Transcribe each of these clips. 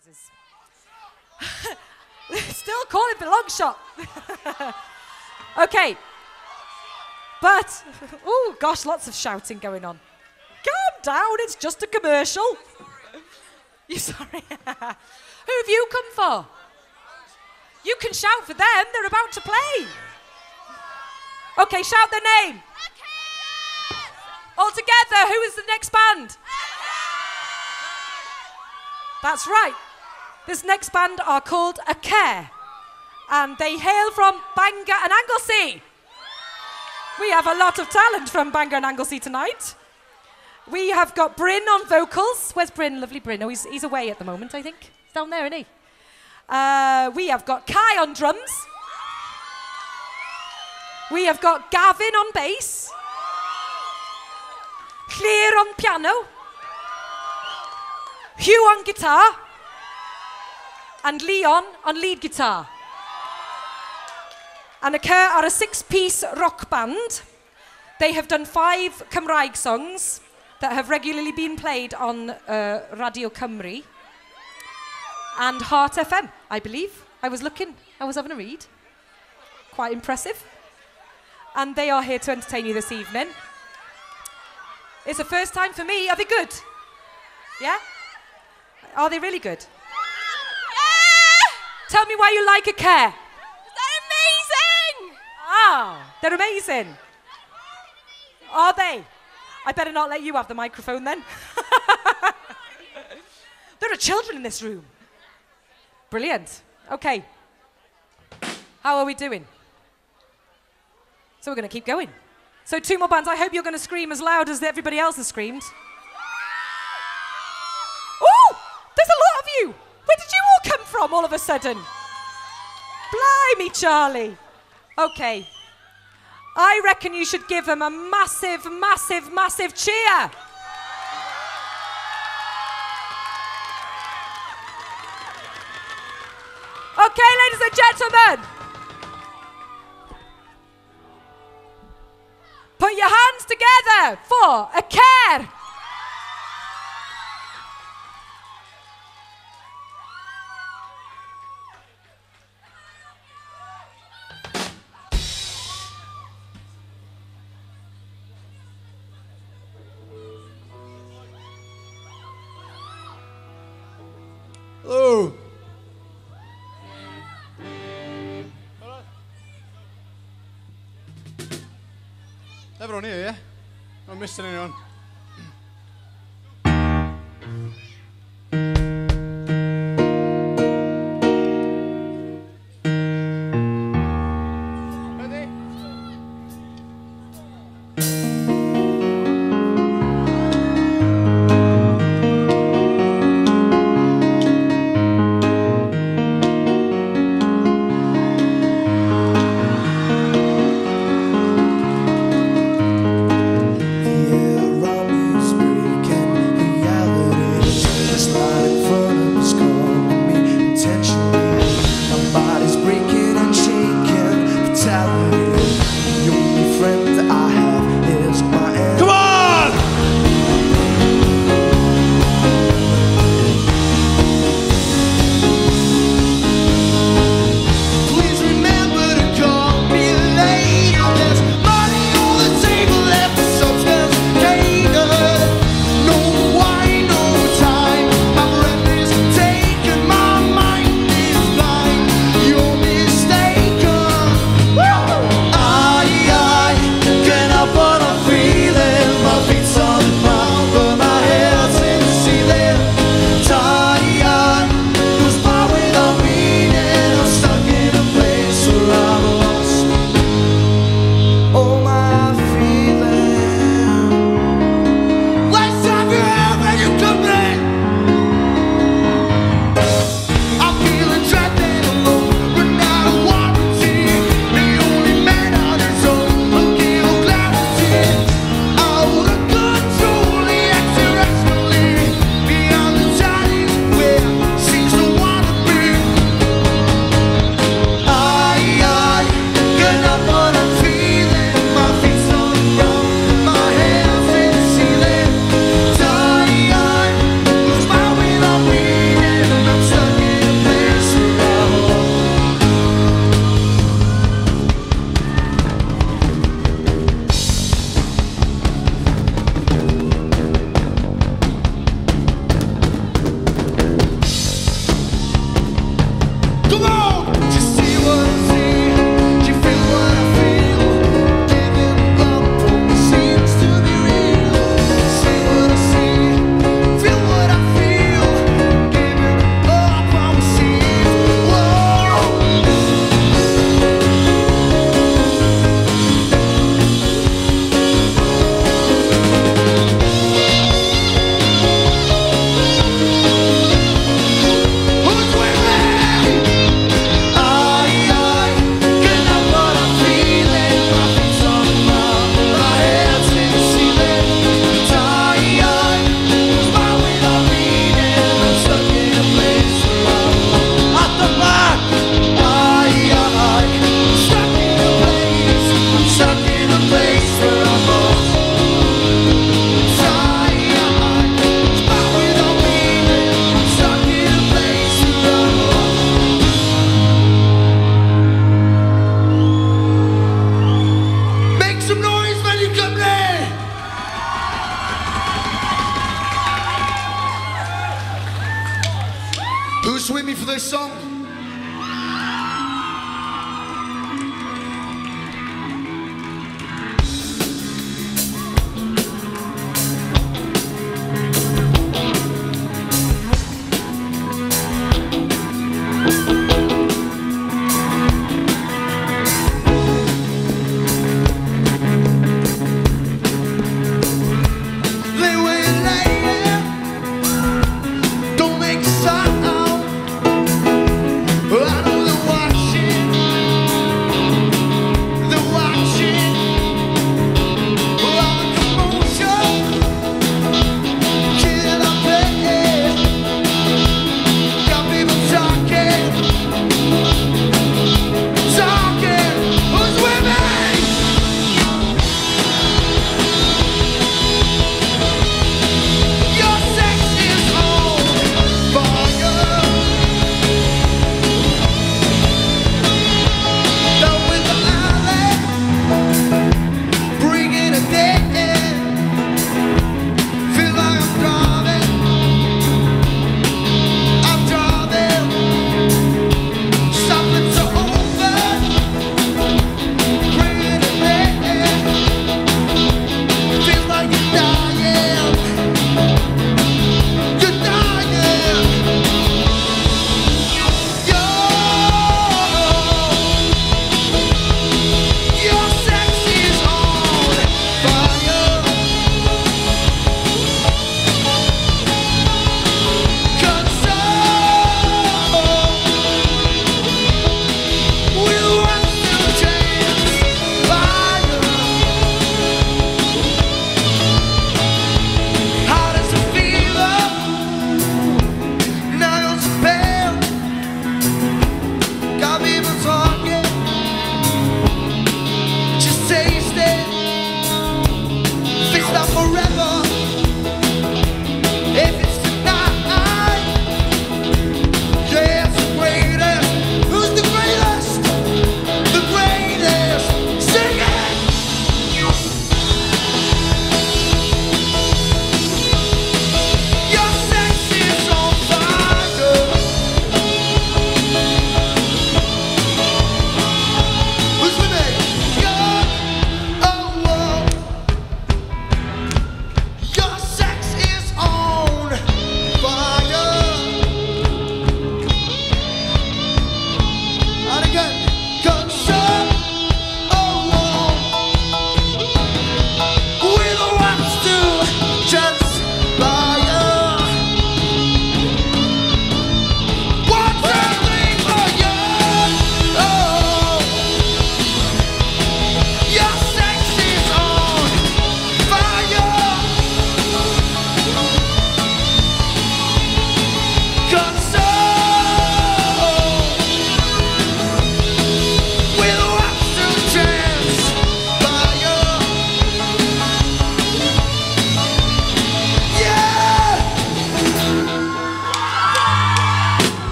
prizes. Still calling for long shot. Okay. But, oh gosh, lots of shouting going on. Calm down, it's just a commercial. You sorry? Who have you come for? You can shout for them, they're about to play. Okay, shout their name. All together, who is the next band? That's right. This next band are called A Care, and they hail from Bangor and Anglesey. We have a lot of talent from Bangor and Anglesey tonight. We have got Bryn on vocals. Where's Bryn? Lovely Bryn. Oh, he's away at the moment, I think. He's down there, isn't he? We have got Kai on drums. We have got Gavin on bass. Claire on piano. Hugh on guitar. And Leon on lead guitar. And A Care are a 6-piece rock band. They have done 5 Cymraeg songs that have regularly been played on Radio Cymru and Heart FM, I believe. I was having a read. Quite impressive. And they are here to entertain you this evening. It's the first time for me. Are they good? Yeah? Are they really good? Tell me why you like A Care. They're amazing! Ah, they're amazing. Are they? I better not let you have the microphone then. There are children in this room. Brilliant. Okay. How are we doing? So we're going to keep going. So 2 more bands. I hope you're going to scream as loud as everybody else has screamed. Oh, there's a lot of you. Where did you all come from all of a sudden? Blimey, Charlie. Okay. I reckon you should give them a massive, massive, massive cheer. Okay, ladies and gentlemen. Put your hands together for A Care. Hello. Everyone here, yeah? Not missing anyone. The air around me is breaking, reality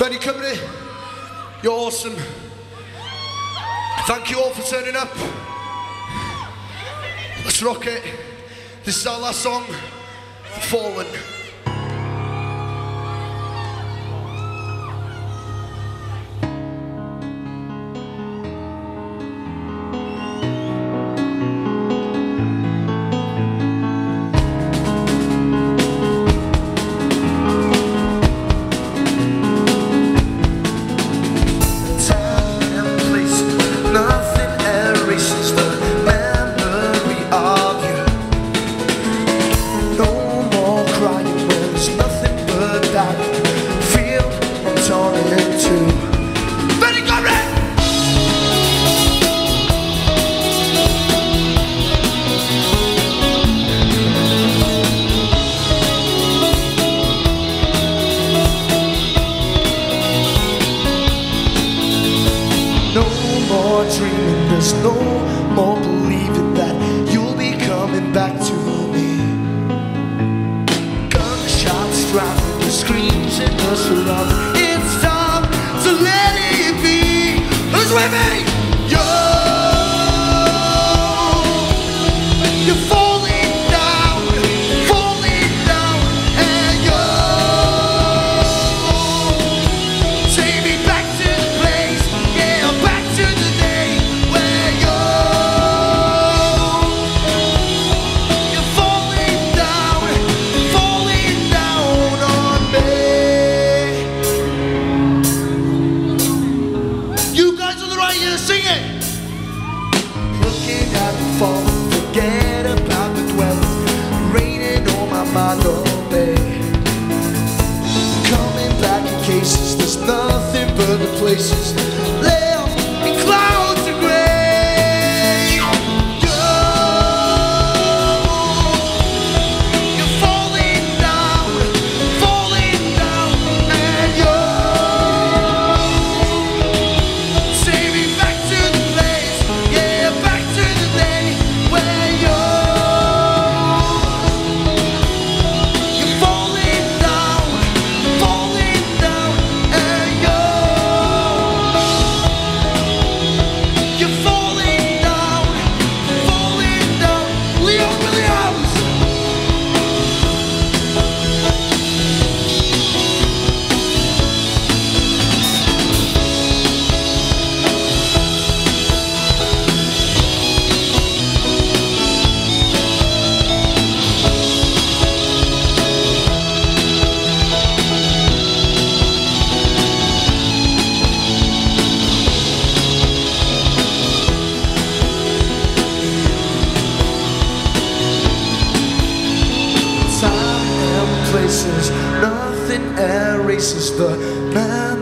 Radio Cymru. You're awesome. Thank you all for turning up. Let's rock it. This is our last song, Fallen. There's no more believing that you'll be coming back to me. Gunshots driving the screams in the surround. It's time to let it be. Who's with me? You're falling down, and you're take me back to the place, yeah, back to the day. Forget about the dwelling, raining on my mind all day. Coming back in cases, there's nothing but the places left in clouds of grey. You're falling down, and you're take me back to the place, yeah, back to the day. Places, nothing erases the man